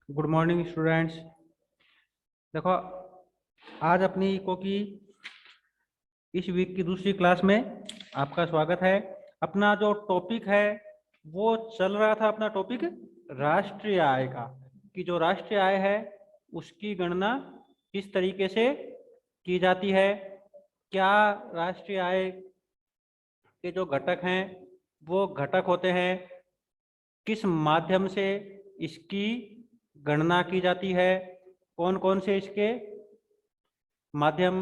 Good morning students. देखो, आज अपनी इको की इस वीक की दूसरी क्लास में आपका स्वागत है। अपना जो टॉपिक है वो चल रहा था, अपना टॉपिक राष्ट्रीय आय का, कि जो राष्ट्रीय आय है उसकी गणना किस तरीके से की जाती है, क्या राष्ट्रीय आय के जो घटक हैं वो घटक होते हैं, किस माध्यम से इसकी गणना की जाती है, कौन कौन से इसके माध्यम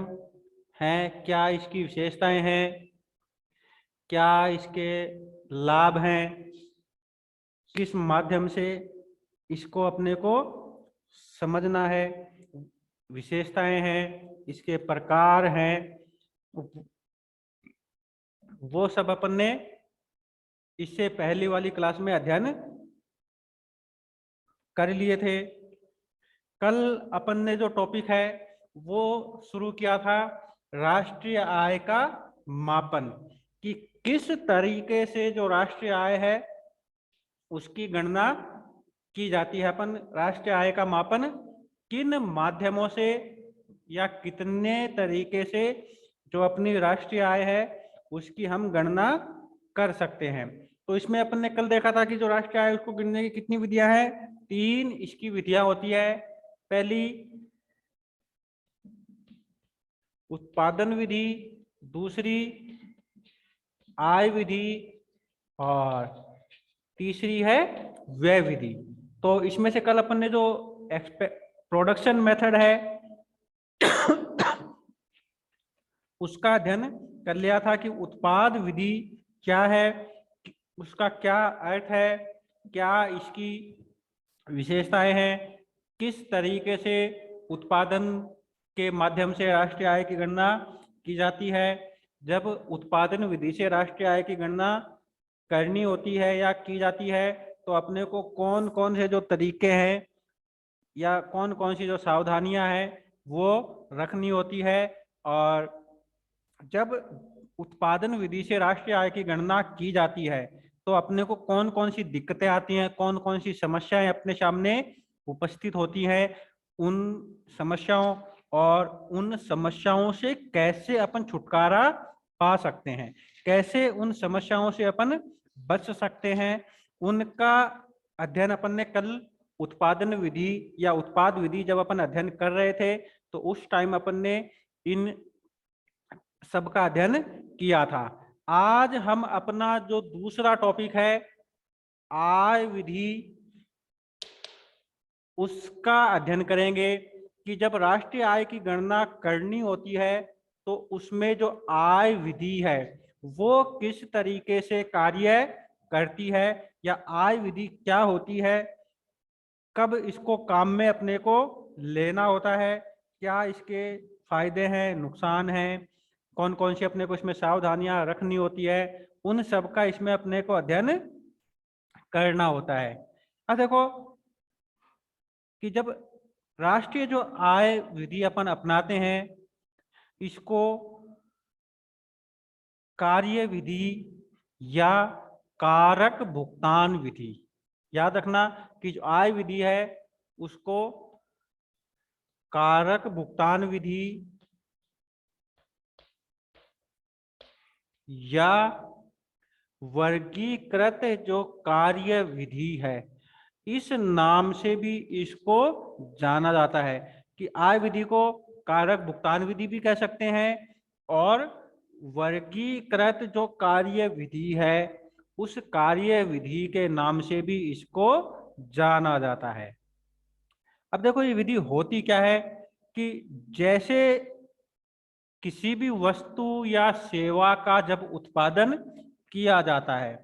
हैं, क्या इसकी विशेषताएं हैं, क्या इसके लाभ हैं, किस माध्यम से इसको अपने को समझना है, विशेषताएं हैं, इसके प्रकार हैं, वो सब अपन ने इससे पहली वाली क्लास में अध्ययन कर लिए थे। कल अपन ने जो टॉपिक है वो शुरू किया था राष्ट्रीय आय का मापन, कि किस तरीके से जो राष्ट्रीय आय है उसकी गणना की जाती है। अपन राष्ट्रीय आय का मापन किन माध्यमों से या कितने तरीके से जो अपनी राष्ट्रीय आय है उसकी हम गणना कर सकते हैं। तो इसमें अपन ने कल देखा था कि जो राष्ट्रीय आय उसको गिनने की कितनी विधियां हैं, 3 इसकी विधियां होती है। पहली उत्पादन विधि, दूसरी आय विधि और तीसरी है व्यय विधि। तो इसमें से कल अपन ने जो प्रोडक्शन मेथड है उसका अध्ययन कर लिया था कि उत्पाद विधि क्या है, उसका क्या अर्थ है, क्या इसकी विशेषताएं हैं, किस तरीके से उत्पादन के माध्यम से राष्ट्रीय आय की गणना की जाती है। जब उत्पादन विधि से राष्ट्रीय आय की गणना करनी होती है या की जाती है तो अपने को कौन कौन से जो तरीके हैं या कौन कौन सी जो सावधानियां हैं वो रखनी होती है। और जब उत्पादन विधि से राष्ट्रीय आय की गणना की जाती है तो अपने को कौन कौन सी दिक्कतें आती हैं, कौन कौन सी समस्याएं अपने सामने उपस्थित होती हैं, उन समस्याओं और उन समस्याओं से कैसे अपन छुटकारा पा सकते हैं, कैसे उन समस्याओं से अपन बच सकते हैं, उनका अध्ययन अपन ने कल उत्पादन विधि या उत्पाद विधि जब अपन अध्ययन कर रहे थे तो उस टाइम अपन ने इन सबका अध्ययन किया था। आज हम अपना जो दूसरा टॉपिक है आय विधि उसका अध्ययन करेंगे, कि जब राष्ट्रीय आय की गणना करनी होती है तो उसमें जो आय विधि है वो किस तरीके से कार्य करती है, या आय विधि क्या होती है, कब इसको काम में अपने को लेना होता है, क्या इसके फायदे हैं, नुकसान हैं, कौन कौन सी अपने को इसमें सावधानियां रखनी होती है, उन सब का इसमें अपने को अध्ययन करना होता है। अब देखो कि जब राष्ट्रीय जो आय विधि अपन अपनाते हैं इसको कार्य विधि या कारक भुगतान विधि, याद रखना कि जो आय विधि है उसको कारक भुगतान विधि या वर्गीकृत जो कार्य विधि है इस नाम से भी इसको जाना जाता है, कि आय विधि को कारक भुगतान विधि भी कह सकते हैं और वर्गीकृत जो कार्य विधि है उस कार्य विधि के नाम से भी इसको जाना जाता है। अब देखो ये विधि होती क्या है, कि जैसे किसी भी वस्तु या सेवा का जब उत्पादन किया जाता है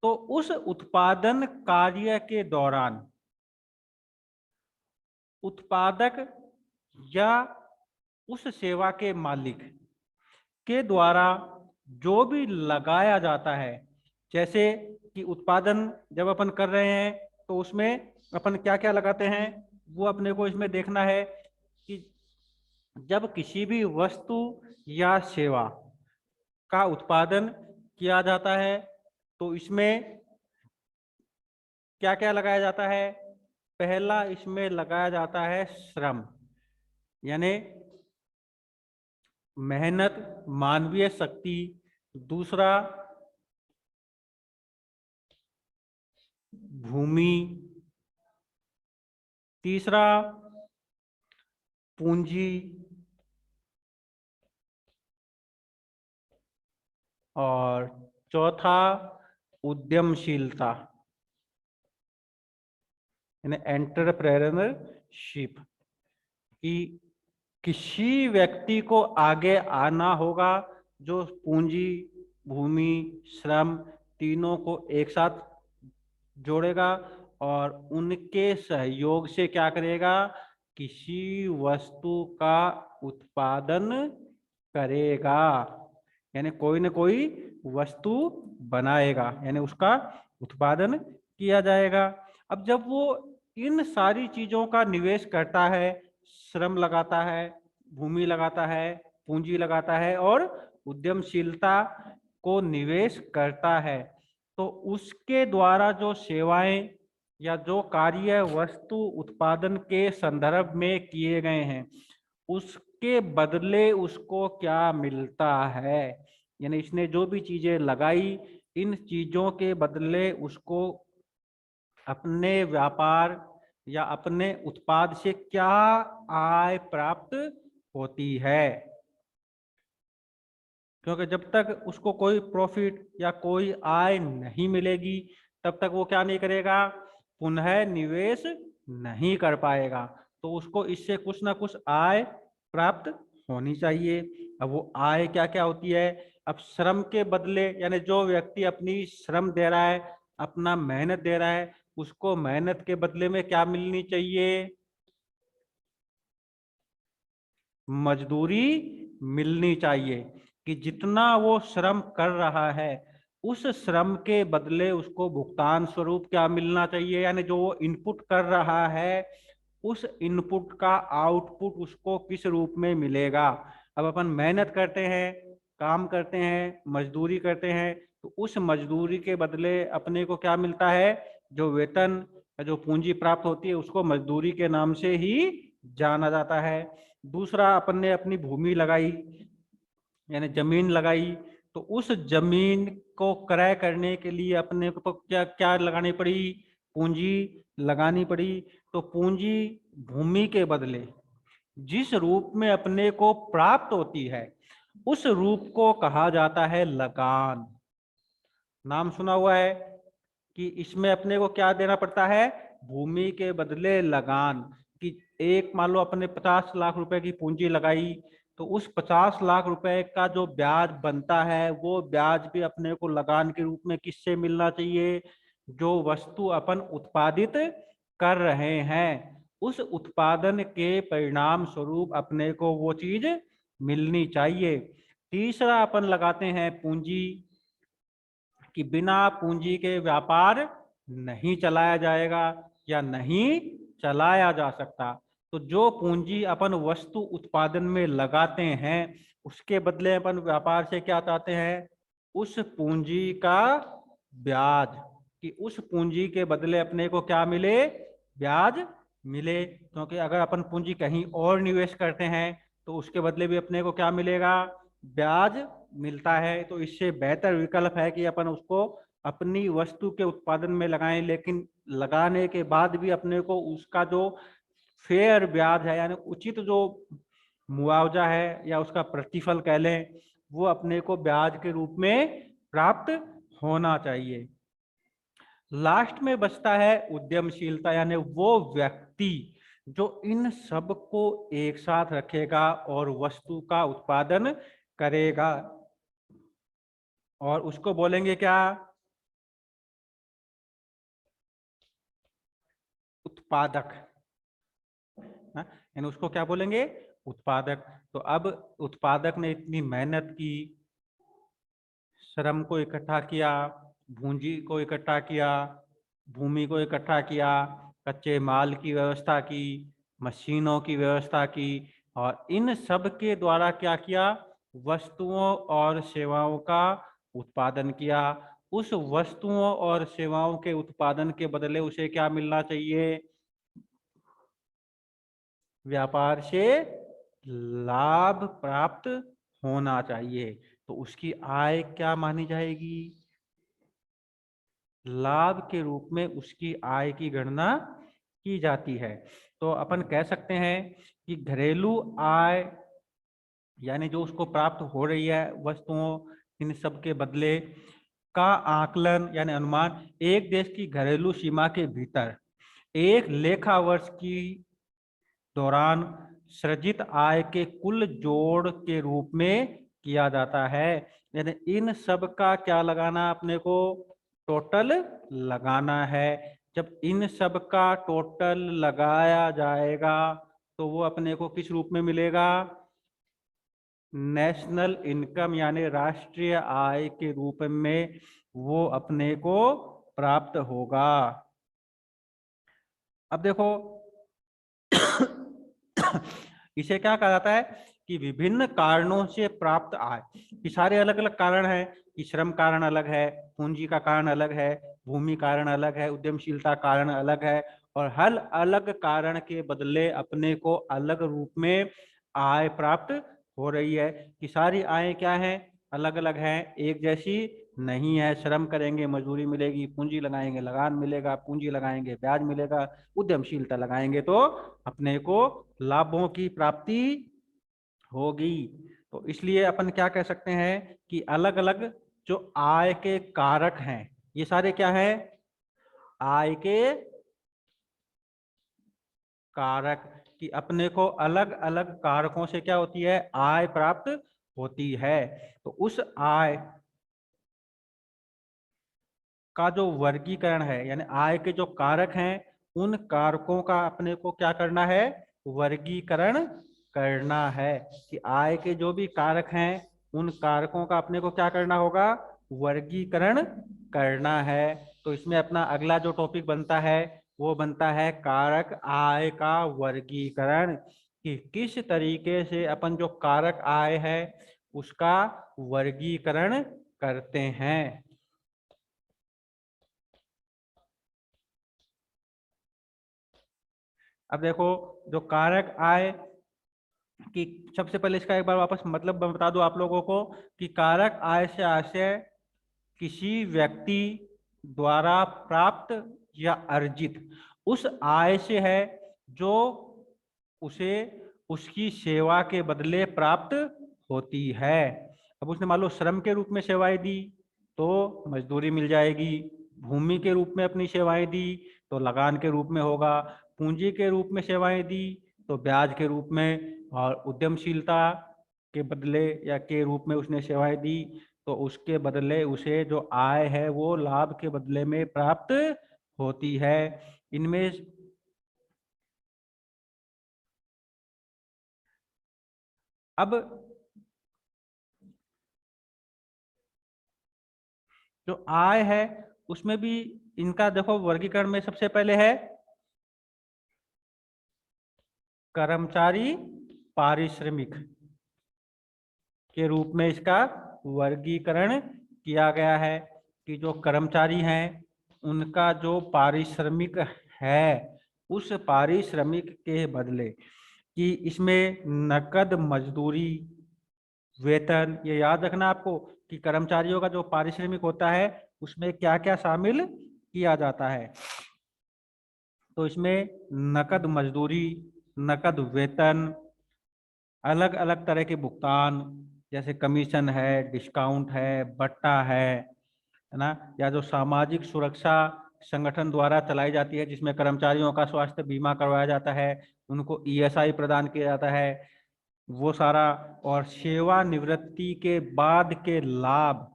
तो उस उत्पादन कार्य के दौरान उत्पादक या उस सेवा के मालिक के द्वारा जो भी लगाया जाता है, जैसे कि उत्पादन जब अपन कर रहे हैं तो उसमें अपन क्या क्या लगाते हैं वो अपने को इसमें देखना है, कि जब किसी भी वस्तु या सेवा का उत्पादन किया जाता है तो इसमें क्या क्या लगाया जाता है, पहला इसमें लगाया जाता है श्रम, यानी मेहनत, मानवीय शक्ति। दूसरा भूमि। तीसरा पूंजी। और चौथा उद्यमशीलता, यानी एंटरप्रेन्योरशिप। कि किसी व्यक्ति को आगे आना होगा जो पूंजी, भूमि, श्रम तीनों को एक साथ जोड़ेगा और उनके सहयोग से क्या करेगा, किसी वस्तु का उत्पादन करेगा, यानी कोई न कोई वस्तु बनाएगा, यानी उसका उत्पादन किया जाएगा। अब जब वो इन सारी चीजों का निवेश करता है, श्रम लगाता है, भूमि लगाता है, पूंजी लगाता है और उद्यमशीलता को निवेश करता है, तो उसके द्वारा जो सेवाएं या जो कार्य वस्तु उत्पादन के संदर्भ में किए गए हैं, उसके बदले उसको क्या मिलता है, यानी इसने जो भी चीजें लगाई, इन चीजों के बदले उसको अपने व्यापार या अपने उत्पाद से क्या आय प्राप्त होती है। क्योंकि जब तक उसको कोई प्रॉफिट या कोई आय नहीं मिलेगी, तब तक वो क्या नहीं करेगा, पुनः निवेश नहीं कर पाएगा। तो उसको इससे कुछ ना कुछ आय प्राप्त होनी चाहिए। अब वो आय क्या क्या होती है, अब श्रम के बदले, यानी जो व्यक्ति अपनी श्रम दे रहा है, अपना मेहनत दे रहा है, उसको मेहनत के बदले में क्या मिलनी चाहिए, मजदूरी मिलनी चाहिए। कि जितना वो श्रम कर रहा है, उस श्रम के बदले उसको भुगतान स्वरूप क्या मिलना चाहिए, यानी जो वो इनपुट कर रहा है, उस इनपुट का आउटपुट उसको किस रूप में मिलेगा। अब अपन मेहनत करते हैं, काम करते हैं, मजदूरी करते हैं, तो उस मजदूरी के बदले अपने को क्या मिलता है, जो वेतन, जो पूंजी प्राप्त होती है, उसको मजदूरी के नाम से ही जाना जाता है। दूसरा, अपन ने अपनी भूमि लगाई, यानी जमीन लगाई, तो उस जमीन को क्रय करने के लिए अपने को क्या क्या लगानी पड़ी, पूंजी लगानी पड़ी। तो पूंजी भूमि के बदले जिस रूप में अपने को प्राप्त होती है, उस रूप को कहा जाता है लगान। नाम सुना हुआ है कि इसमें अपने को क्या देना पड़ता है, भूमि के बदले लगान। कि एक मान लो अपने 50 लाख रुपए की पूंजी लगाई, तो उस 50 लाख रुपए का जो ब्याज बनता है, वो ब्याज भी अपने को लगान के रूप में किससे मिलना चाहिए, जो वस्तु अपन उत्पादित कर रहे हैं, उस उत्पादन के परिणाम स्वरूप अपने को वो चीज मिलनी चाहिए। तीसरा अपन लगाते हैं पूंजी। कि बिना पूंजी के व्यापार नहीं चलाया जाएगा या नहीं चलाया जा सकता। तो जो पूंजी अपन वस्तु उत्पादन में लगाते हैं, उसके बदले अपन व्यापार से क्या चाहते हैं, उस पूंजी का ब्याज। कि उस पूंजी के बदले अपने को क्या मिले, ब्याज मिले। क्योंकि अगर अपन पूंजी कहीं और निवेश करते हैं, तो उसके बदले भी अपने को क्या मिलेगा, ब्याज मिलता है। तो इससे बेहतर विकल्प है कि अपन उसको अपनी वस्तु के उत्पादन में लगाएं, लेकिन लगाने के बाद भी अपने को उसका जो फेयर ब्याज है, यानी उचित जो मुआवजा है या उसका प्रतिफल कह लें, वो अपने को ब्याज के रूप में प्राप्त होना चाहिए। लास्ट में बचता है उद्यमशीलता, यानी वो व्यक्ति जो इन सब को एक साथ रखेगा और वस्तु का उत्पादन करेगा, और उसको बोलेंगे क्या, उत्पादक। यानी उसको क्या बोलेंगे, उत्पादक। तो अब उत्पादक ने इतनी मेहनत की, श्रम को इकट्ठा किया, पूंजी को इकट्ठा किया, भूमि को इकट्ठा किया, कच्चे माल की व्यवस्था की, मशीनों की व्यवस्था की, और इन सब के द्वारा क्या किया, वस्तुओं और सेवाओं का उत्पादन किया। उस वस्तुओं और सेवाओं के उत्पादन के बदले उसे क्या मिलना चाहिए, व्यापार से लाभ प्राप्त होना चाहिए, तो उसकी आय क्या मानी जाएगी? लाभ के रूप में उसकी आय की गणना की जाती है। तो अपन कह सकते हैं कि घरेलू आय यानी जो उसको प्राप्त हो रही है वस्तुओं इन सब के बदले का आकलन यानी अनुमान एक देश की घरेलू सीमा के भीतर एक लेखा वर्ष की दौरान सृजित आय के कुल जोड़ के रूप में किया जाता है। यानी इन सब का क्या लगाना अपने को? टोटल लगाना है। जब इन सब का टोटल लगाया जाएगा तो वो अपने को किस रूप में मिलेगा? नेशनल इनकम यानी राष्ट्रीय आय के रूप में वो अपने को प्राप्त होगा। अब देखो इसे क्या कहा जाता है कि विभिन्न कारणों से प्राप्त आय। ये सारे अलग अलग कारण हैं कि श्रम कारण अलग है, पूंजी का कारण अलग है, भूमि कारण अलग है, उद्यमशीलता कारण अलग है, और हर अलग कारण के बदले अपने को अलग रूप में आय प्राप्त हो रही है। कि सारी आय क्या है? अलग अलग है, एक जैसी नहीं है। श्रम करेंगे मजदूरी मिलेगी, पूंजी लगाएंगे लगान मिलेगा, पूंजी लगाएंगे ब्याज मिलेगा, उद्यमशीलता लगाएंगे तो अपने को लाभों की प्राप्ति होगी। तो इसलिए अपन क्या कह सकते हैं कि अलग अलग जो आय के कारक हैं ये सारे क्या है? आय के कारक। कि अपने को अलग अलग कारकों से क्या होती है? आय प्राप्त होती है। तो उस आय का जो वर्गीकरण है यानी आय के जो कारक हैं उन कारकों का अपने को क्या करना है? वर्गीकरण करना है। कि आय के जो भी कारक हैं उन कारकों का अपने को क्या करना होगा? वर्गीकरण करना है। तो इसमें अपना अगला जो टॉपिक बनता है वो बनता है कारक आय का वर्गीकरण। कि किस तरीके से अपन जो कारक आय है उसका वर्गीकरण करते हैं। अब देखो जो कारक आय कि सबसे पहले इसका एक बार वापस मतलब बता दूं आप लोगों को कि कारक आय से आशय किसी व्यक्ति द्वारा प्राप्त या अर्जित उस आय से है जो उसे उसकी सेवा के बदले प्राप्त होती है। अब उसने मान लो श्रम के रूप में सेवाएं दी तो मजदूरी मिल जाएगी, भूमि के रूप में अपनी सेवाएं दी तो लगान के रूप में होगा, पूंजी के रूप में सेवाएं दी तो ब्याज के रूप में, और उद्यमशीलता के बदले या के रूप में उसने सेवाएं दी तो उसके बदले उसे जो आय है वो लाभ के बदले में प्राप्त होती है। इनमें अब जो आय है उसमें भी इनका देखो वर्गीकरण में सबसे पहले है कर्मचारी पारिश्रमिक के रूप में इसका वर्गीकरण किया गया है। कि जो कर्मचारी हैं उनका जो पारिश्रमिक है उस पारिश्रमिक के बदले कि इसमें नकद मजदूरी वेतन, ये याद रखना आपको कि कर्मचारियों का जो पारिश्रमिक होता है उसमें क्या क्या शामिल किया जाता है। तो इसमें नकद मजदूरी, नकद वेतन, अलग अलग तरह के भुगतान जैसे कमीशन है, डिस्काउंट है, बट्टा है ना, या जो सामाजिक सुरक्षा संगठन द्वारा चलाई जाती है जिसमें कर्मचारियों का स्वास्थ्य बीमा करवाया जाता है, उनको ईएसआई प्रदान किया जाता है, वो सारा। और सेवानिवृत्ति के बाद के लाभ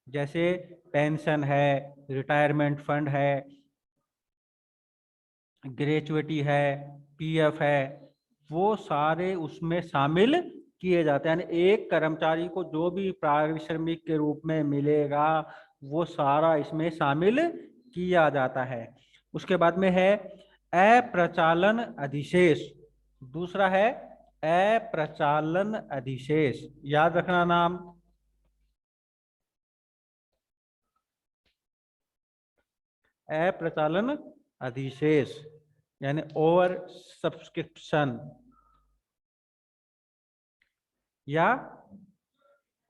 जैसे पेंशन है, रिटायरमेंट फंड है, ग्रेचुइटी है, पीएफ है, वो सारे उसमें शामिल किए जाते हैं। यानी एक कर्मचारी को जो भी पारिश्रमिक के रूप में मिलेगा वो सारा इसमें शामिल किया जाता है। उसके बाद में है अप्रचालन अधिशेष। दूसरा है अप्रचालन अधिशेष, याद रखना नाम। अप्रचालन अधिशेष यानी ओवर सब्सक्रिप्शन या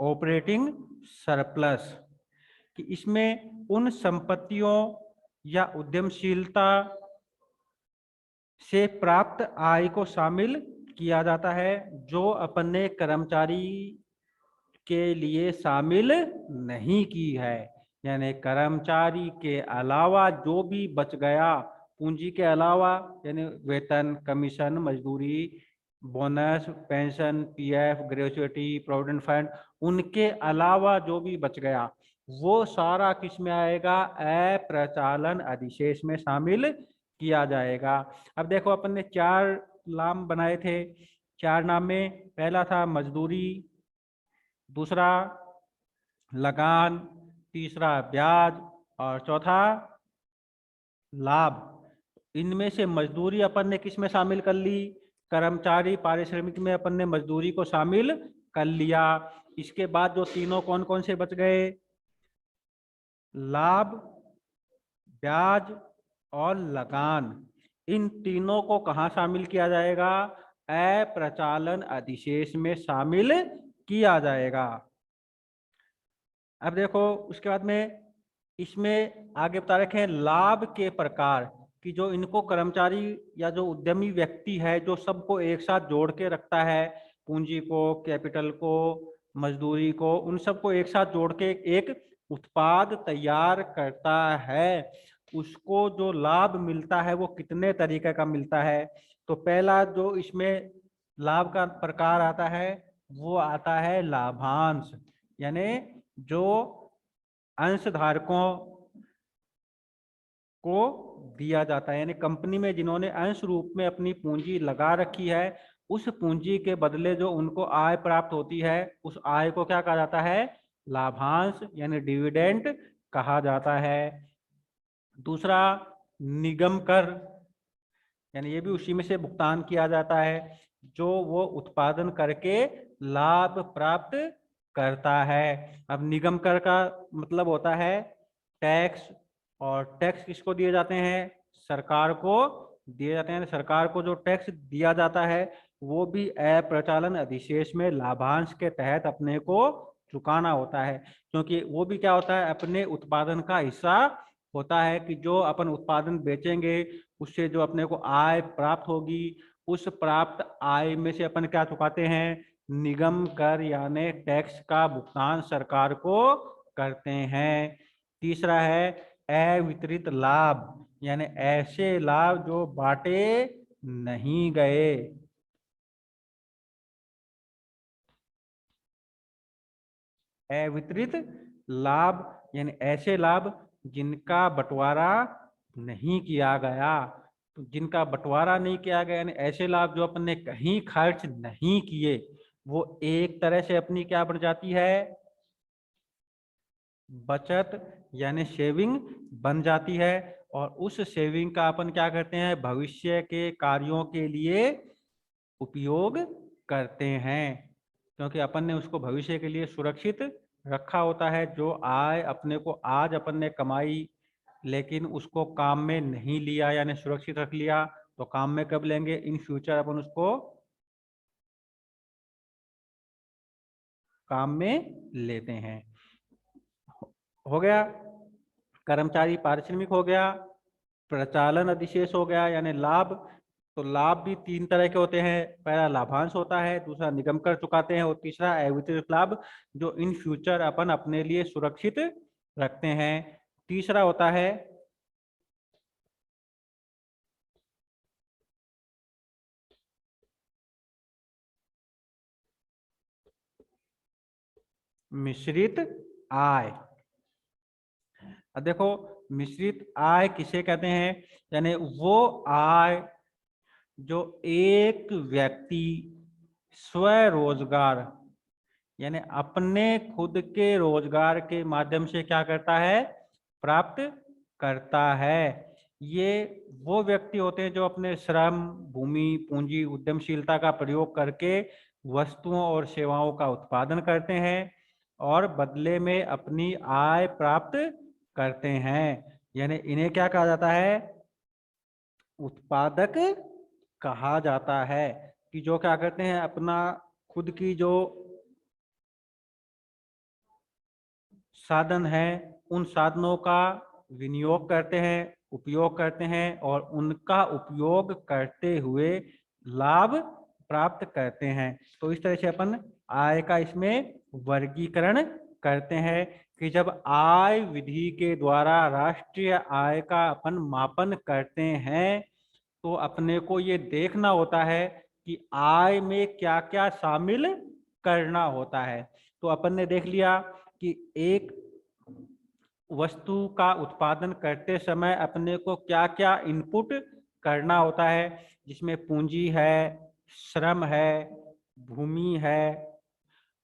ऑपरेटिंग सरप्लस, कि इसमें उन संपत्तियों या उद्यमशीलता से प्राप्त आय को शामिल किया जाता है जो अपने कर्मचारी के लिए शामिल नहीं की है। यानी कर्मचारी के अलावा जो भी बच गया, पूंजी के अलावा, यानी वेतन, कमीशन, मजदूरी, bonus, pension, PF, gratuity, provident fund, उनके अलावा जो भी बच गया वो सारा किस में आएगा? अप्रचालन अधिशेष में शामिल किया जाएगा। अब देखो अपन ने 4 नाम बनाए थे। 4 नाम में पहला था मजदूरी, दूसरा लगान, तीसरा ब्याज और चौथा लाभ। इनमें से मजदूरी अपन ने किस में शामिल कर ली? कर्मचारी पारिश्रमिक में अपन ने मजदूरी को शामिल कर लिया। इसके बाद जो तीनों कौन कौन से बच गए? लाभ, ब्याज और लगान। इन तीनों को कहाँ शामिल किया जाएगा? अप्रचालन अधिशेष में शामिल किया जाएगा। अब देखो उसके बाद में इसमें आगे बता रखे हैं लाभ के प्रकार, कि जो इनको कर्मचारी या जो उद्यमी व्यक्ति है जो सबको एक साथ जोड़ के रखता है, पूंजी को, कैपिटल को, मजदूरी को, उन सबको एक साथ जोड़ के एक उत्पाद तैयार करता है, उसको जो लाभ मिलता है वो कितने तरीके का मिलता है? तो पहला जो इसमें लाभ का प्रकार आता है वो आता है लाभांश, यानी जो अंशधारकों को दिया जाता है, यानी कंपनी में जिन्होंने अंश रूप में अपनी पूंजी लगा रखी है उस पूंजी के बदले जो उनको आय प्राप्त होती है उस आय को क्या कहा जाता है? लाभांश यानी डिविडेंड कहा जाता है। दूसरा निगम कर, यानी ये भी उसी में से भुगतान किया जाता है जो वो उत्पादन करके लाभ प्राप्त करता है। अब निगम कर का मतलब होता है टैक्स, और टैक्स किसको दिए जाते हैं? सरकार को दिए जाते हैं। सरकार को जो टैक्स दिया जाता है वो भी अप्रचालन अधिशेष में लाभांश के तहत अपने को चुकाना होता है, क्योंकि वो भी क्या होता है? अपने उत्पादन का हिस्सा होता है, कि जो अपन उत्पादन बेचेंगे उससे जो अपने को आय प्राप्त होगी उस प्राप्त आय में से अपन क्या चुकाते हैं? निगम कर यानी टैक्स का भुगतान सरकार को करते हैं। तीसरा है अवितरित लाभ, यानी ऐसे लाभ जो बांटे नहीं गए। अवितरित लाभ यानी ऐसे लाभ जिनका बंटवारा नहीं किया गया। तो जिनका बंटवारा नहीं किया गया यानी ऐसे लाभ जो अपन ने कहीं खर्च नहीं किए, वो एक तरह से अपनी क्या बन जाती है? बचत यानी सेविंग बन जाती है, और उस सेविंग का अपन क्या करते हैं? भविष्य के कार्यों के लिए उपयोग करते हैं, क्योंकि अपन ने उसको भविष्य के लिए सुरक्षित रखा होता है। जो आय अपने को आज अपन ने कमाई लेकिन उसको काम में नहीं लिया यानी सुरक्षित रख लिया, तो काम में कब लेंगे? इन फ्यूचर अपन उसको काम में लेते हैं। हो गया कर्मचारी पारिश्रमिक, हो गया प्रचालन अधिशेष, हो गया यानी लाभ। तो लाभ भी 3 तरह के होते हैं, पहला लाभांश होता है, दूसरा निगम कर चुकाते हैं और तीसरा अवितरित लाभ जो इन फ्यूचर अपन अपने लिए सुरक्षित रखते हैं। तीसरा होता है मिश्रित आय। अब देखो मिश्रित आय किसे कहते हैं? यानी वो आय जो एक व्यक्ति स्वरोजगार यानी अपने खुद के रोजगार के माध्यम से क्या करता है? प्राप्त करता है। ये वो व्यक्ति होते हैं जो अपने श्रम, भूमि, पूंजी, उद्यमशीलता का प्रयोग करके वस्तुओं और सेवाओं का उत्पादन करते हैं और बदले में अपनी आय प्राप्त करते हैं। यानी इन्हें क्या कहा जाता है? उत्पादक कहा जाता है, कि जो क्या करते हैं? अपना खुद की जो साधन हैं उन साधनों का विनियोग करते हैं, उपयोग करते हैं और उनका उपयोग करते हुए लाभ प्राप्त करते हैं। तो इस तरह से अपन आय का इसमें वर्गीकरण करते हैं कि जब आय विधि के द्वारा राष्ट्रीय आय का अपन मापन करते हैं तो अपने को ये देखना होता है कि आय में क्या क्या शामिल करना होता है। तो अपन ने देख लिया कि एक वस्तु का उत्पादन करते समय अपने को क्या क्या इनपुट करना होता है, जिसमें पूंजी है, श्रम है, भूमि है,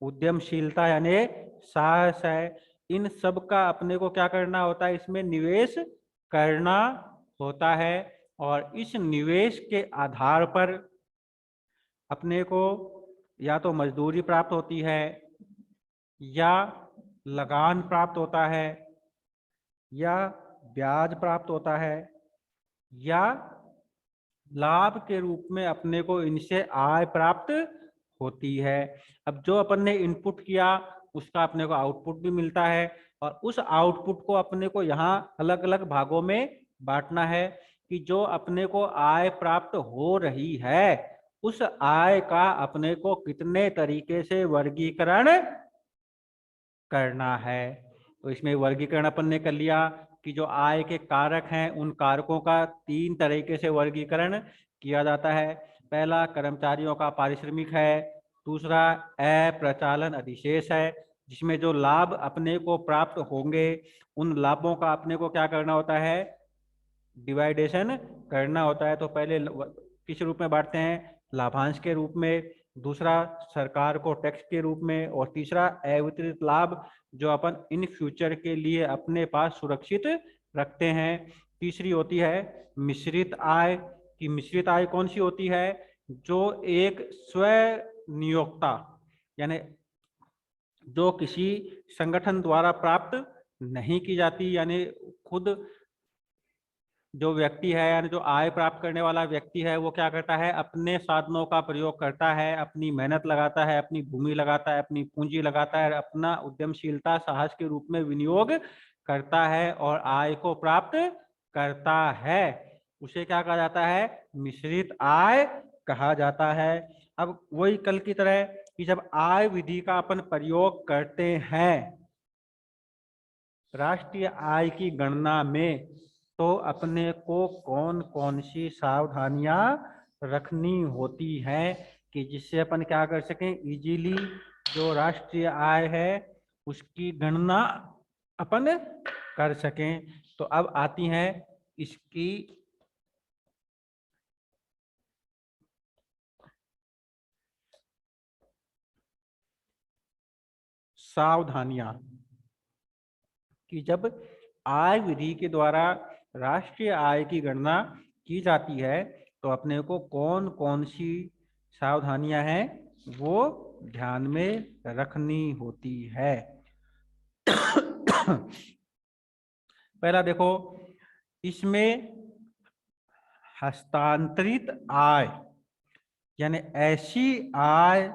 उद्यमशीलता यानी साहस है। इन सब का अपने को क्या करना होता है, इसमें निवेश करना होता है और इस निवेश के आधार पर अपने को या तो मजदूरी प्राप्त होती है या लगान प्राप्त होता है या ब्याज प्राप्त होता है या लाभ के रूप में अपने को इनसे आय प्राप्त होती है। अब जो अपन ने इनपुट किया उसका अपने को आउटपुट भी मिलता है और उस आउटपुट को अपने को यहाँ अलग अलग भागों में बांटना है कि जो अपने को आय प्राप्त हो रही है उस आय का अपने को कितने तरीके से वर्गीकरण करना है। तो इसमें वर्गीकरण अपन ने कर लिया कि जो आय के कारक हैं उन कारकों का 3 तरीके से वर्गीकरण किया जाता है। पहला कर्मचारियों का पारिश्रमिक है, दूसरा अप्रचालन अधिशेष है जिसमें जो लाभ अपने को प्राप्त होंगे उन लाभों का अपने को क्या करना होता है, डिवाइडेशन करना होता है। तो पहले किस रूप में बांटते हैं, लाभांश के रूप में, दूसरा सरकार को टैक्स के रूप में और तीसरा अवितरित लाभ जो अपन इन फ्यूचर के लिए अपने पास सुरक्षित रखते हैं। तीसरी होती है मिश्रित आय की मिश्रित आय कौन सी होती है, जो एक स्व नियोक्ता यानी जो किसी संगठन द्वारा प्राप्त नहीं की जाती, यानी खुद जो व्यक्ति है यानी जो आय प्राप्त करने वाला व्यक्ति है वो क्या करता है, अपने साधनों का प्रयोग करता है, अपनी मेहनत लगाता है, अपनी भूमि लगाता है, अपनी पूंजी लगाता है, अपना उद्यमशीलता साहस के रूप में विनियोग करता है और आय को प्राप्त करता है। उसे क्या कहा जाता है, मिश्रित आय कहा जाता है। अब वही कल की तरह कि जब आय विधि का अपन प्रयोग करते हैं राष्ट्रीय आय की गणना में तो अपने को कौन कौन सी सावधानियां रखनी होती है कि जिससे अपन क्या कर सकें, इजीली जो राष्ट्रीय आय है उसकी गणना अपन कर सकें। तो अब आती हैं इसकी सावधानियां कि जब आय विधि के द्वारा राष्ट्रीय आय की गणना की जाती है तो अपने को कौन कौन सी सावधानियां हैं वो ध्यान में रखनी होती है। पहला देखो, इसमें हस्तांतरित आय यानी ऐसी आय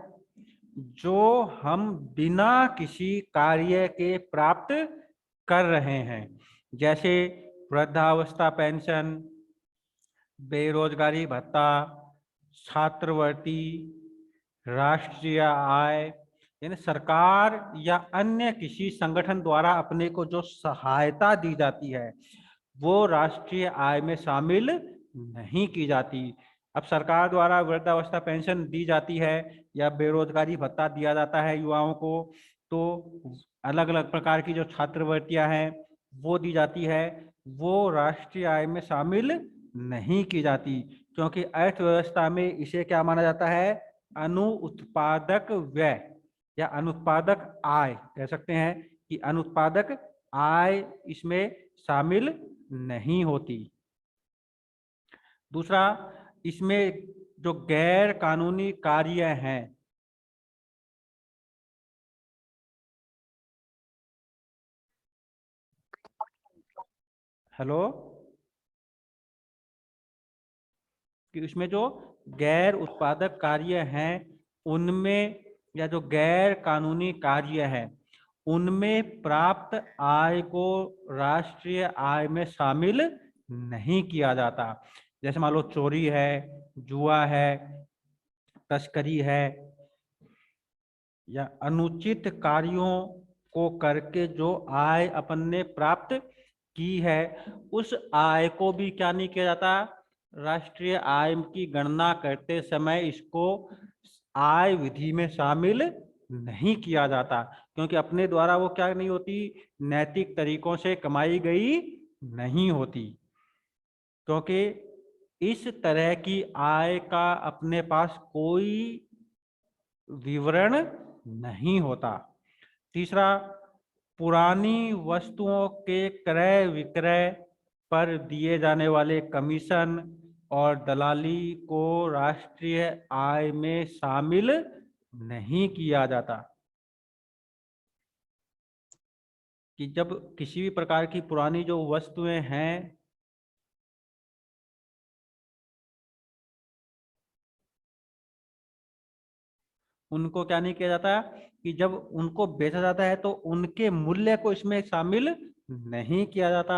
जो हम बिना किसी कार्य के प्राप्त कर रहे हैं, जैसे वृद्धावस्था पेंशन, बेरोजगारी भत्ता, छात्रवृत्ति, राष्ट्रीय आय, यानी सरकार या अन्य किसी संगठन द्वारा अपने को जो सहायता दी जाती है वो राष्ट्रीय आय में शामिल नहीं की जाती। अब सरकार द्वारा वृद्धावस्था पेंशन दी जाती है या बेरोजगारी भत्ता दिया जाता है युवाओं को, तो अलग अलग प्रकार की जो छात्रवृत्तियां हैं वो दी जाती है, वो राष्ट्रीय आय में शामिल नहीं की जाती क्योंकि अर्थव्यवस्था में इसे क्या माना जाता है, अनुत्पादक व्यय या अनुत्पादक आय कह सकते हैं कि अनुत्पादक आय इसमें शामिल नहीं होती। दूसरा, इसमें जो गैर कानूनी कार्य हैं, हेलो, कि उसमें जो गैर उत्पादक कार्य हैं उनमें या जो गैर कानूनी कार्य है उनमें प्राप्त आय को राष्ट्रीय आय में शामिल नहीं किया जाता। जैसे मान लो चोरी है, जुआ है, तस्करी है, या अनुचित कार्यों को करके जो आय अपन ने प्राप्त की है, उस आय को भी क्या नहीं किया जाता, राष्ट्रीय आय की गणना करते समय इसको आय विधि में शामिल नहीं किया जाता, क्योंकि अपने द्वारा वो क्या नहीं होती, नैतिक तरीकों से कमाई गई नहीं होती, क्योंकि इस तरह की आय का अपने पास कोई विवरण नहीं होता। तीसरा, पुरानी वस्तुओं के क्रय विक्रय पर दिए जाने वाले कमीशन और दलाली को राष्ट्रीय आय में शामिल नहीं किया जाता। कि जब किसी भी प्रकार की पुरानी जो वस्तुएं हैं, उनको क्या नहीं किया जाता, कि जब उनको बेचा जाता है तो उनके मूल्य को इसमें शामिल नहीं किया जाता।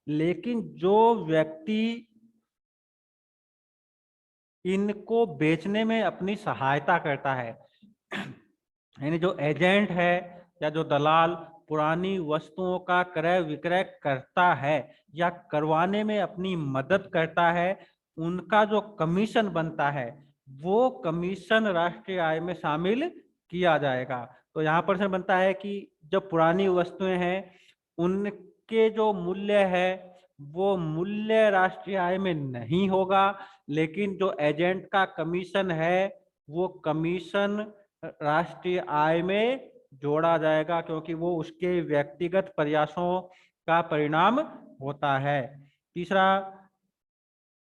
लेकिन जो व्यक्ति इनको बेचने में अपनी सहायता करता है, यानी जो एजेंट है या जो दलाल पुरानी वस्तुओं का क्रय विक्रय करता है या करवाने में अपनी मदद करता है, उनका जो कमीशन बनता है वो कमीशन राष्ट्रीय आय में शामिल किया जाएगा। तो यहाँ पर से बनता है कि जब पुरानी वस्तुएं हैं उनके जो मूल्य है वो मूल्य राष्ट्रीय आय में नहीं होगा, लेकिन जो एजेंट का कमीशन है वो कमीशन राष्ट्रीय आय में जोड़ा जाएगा, क्योंकि वो उसके व्यक्तिगत प्रयासों का परिणाम होता है। तीसरा,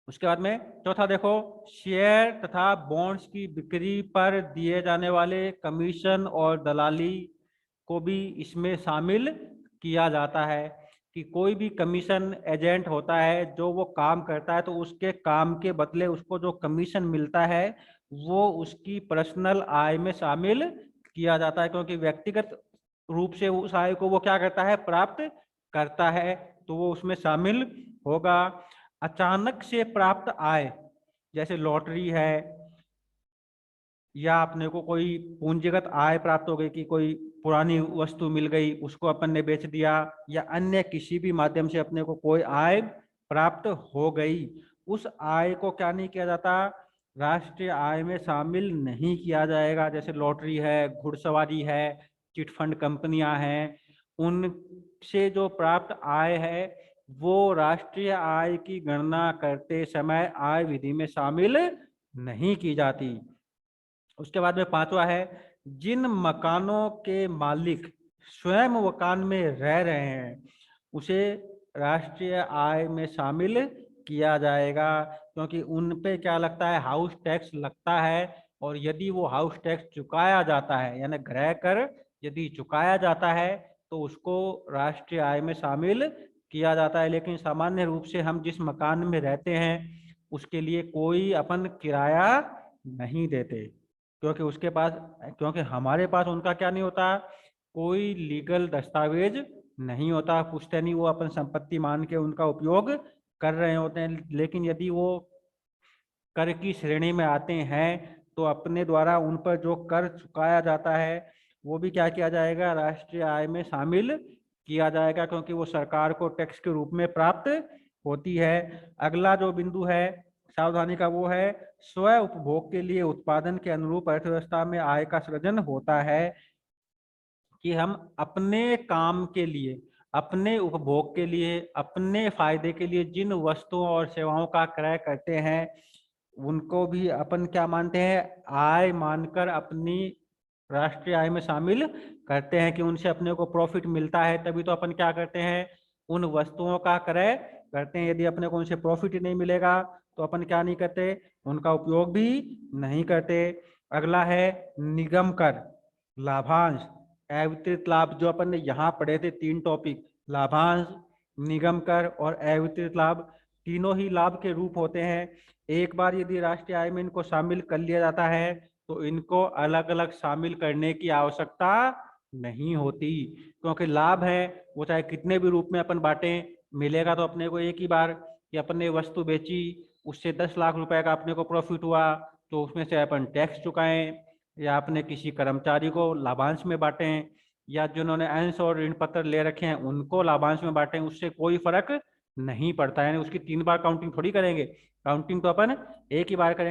उसके बाद में चौथा देखो, शेयर तथा बॉन्ड्स की बिक्री पर दिए जाने वाले कमीशन और दलाली को भी इसमें शामिल किया जाता है। कि कोई भी कमीशन एजेंट होता है जो वो काम करता है तो उसके काम के बदले उसको जो कमीशन मिलता है वो उसकी पर्सनल आय में शामिल किया जाता है, क्योंकि व्यक्तिगत रूप से उस आय को वो क्या करता है, प्राप्त करता है, तो वो उसमें शामिल होगा। अचानक से प्राप्त आय, जैसे लॉटरी है या अपने को कोई पूंजीगत आय प्राप्त हो गई कि कोई पुरानी वस्तु मिल गई उसको अपन ने बेच दिया, या अन्य किसी भी माध्यम से अपने को कोई आय प्राप्त हो गई, उस आय को क्या नहीं किया जाता, राष्ट्रीय आय में शामिल नहीं किया जाएगा। जैसे लॉटरी है, घुड़सवारी है, चिटफंड कंपनियां हैं, उनसे जो प्राप्त आय है वो राष्ट्रीय आय की गणना करते समय आय विधि में शामिल नहीं की जाती। उसके बाद में पांचवा है, जिन मकानों के मालिक स्वयं मकान में रह रहे हैं उसे राष्ट्रीय आय में शामिल किया जाएगा, क्योंकि उन पे क्या लगता है, हाउस टैक्स लगता है, और यदि वो हाउस टैक्स चुकाया जाता है यानी गृह कर यदि चुकाया जाता है तो उसको राष्ट्रीय आय में शामिल किया जाता है। लेकिन सामान्य रूप से हम जिस मकान में रहते हैं उसके लिए कोई अपन किराया नहीं देते, क्योंकि उसके पास, क्योंकि हमारे पास उनका क्या नहीं होता, कोई लीगल दस्तावेज नहीं होता, पुश्तैनी वो अपन संपत्ति मान के उनका उपयोग कर रहे होते हैं। लेकिन यदि वो कर की श्रेणी में आते हैं तो अपने द्वारा उन पर जो कर चुकाया जाता है वो भी क्या किया जाएगा, राष्ट्रीय आय में शामिल किया जाएगा, क्योंकि वो सरकार को टैक्स के रूप में प्राप्त होती है। अगला जो बिंदु है सावधानी का वो है, स्व उपभोग के लिए उत्पादन के अनुरूप अर्थव्यवस्था में आय का सृजन होता है। कि हम अपने काम के लिए, अपने उपभोग के लिए, अपने फायदे के लिए जिन वस्तुओं और सेवाओं का क्रय करते हैं उनको भी अपन क्या मानते हैं, आय मानकर अपनी राष्ट्रीय आय में शामिल करते हैं, कि उनसे अपने को प्रॉफिट मिलता है तभी तो अपन क्या करते हैं, उन वस्तुओं का क्रय करते हैं। यदि अपने को उनसे प्रॉफिट ही नहीं मिलेगा तो अपन क्या नहीं करते, उनका उपयोग भी नहीं करते। अगला है निगम कर, लाभांश, अवितरित लाभ, जो अपन ने यहाँ पढ़े थे तीन टॉपिक, लाभांश, निगम कर और अवितरित लाभ, तीनों ही लाभ के रूप होते हैं। एक बार यदि राष्ट्रीय आय में इनको शामिल कर लिया जाता है तो इनको अलग अलग शामिल करने की आवश्यकता नहीं होती, क्योंकि लाभ है वो चाहे कितने भी रूप में अपन बांटें, मिलेगा तो अपने को एक ही बार, कि अपन ने वस्तु बेची, उससे 10 लाख रुपए का अपने को प्रॉफिट हुआ, तो उसमें से अपन टैक्स चुकाएं, या अपने किसी कर्मचारी को लाभांश में बांटें, या जिन्होंने अंश और ऋण पत्र ले रखे हैं उनको लाभांश में बांटें, उससे कोई फर्क नहीं पड़ता है। यानी उसकी 3 बार काउंटिंग थोड़ी करेंगे, काउंटिंग तो अपन एक ही बार करेंगे।